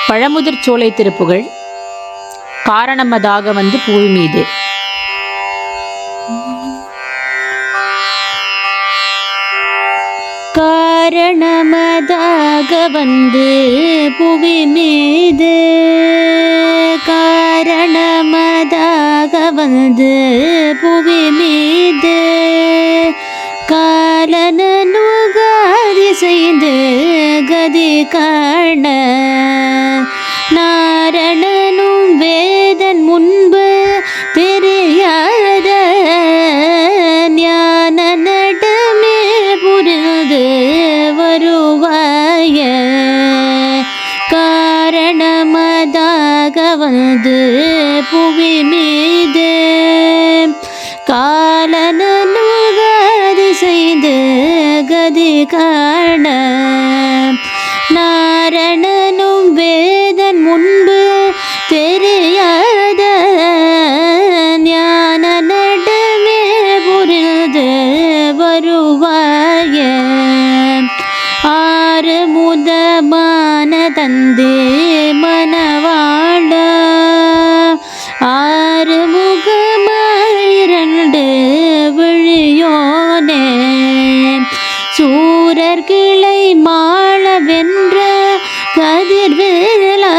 பழமுதிர் சோலை திருப்புகழ். காரணமதாக வந்து பூமி மீது. காரணமதாக வந்து புவி மீது, காரணமதாக வந்து புவி மீது, காலனுகாதி செய்து கதி காண, நாரணனும் வேதன் முன்பு தெரியாத ஞான நடமே புரிந்து வருவாய. காரணமதாக வந்து புவி மீது, காலனுகாதி செய்து கதி காண, நாரணனும் வேதன் முன்பு தெரியாத ஞான நடமே புரிந்து வருவாய. ஆறு முதமான தந்தே மனவாழ, ஆறு முகமாயிரண்டு விழியோனே, சூரர் கிளை மாள வென்ற கதிர்வேலா,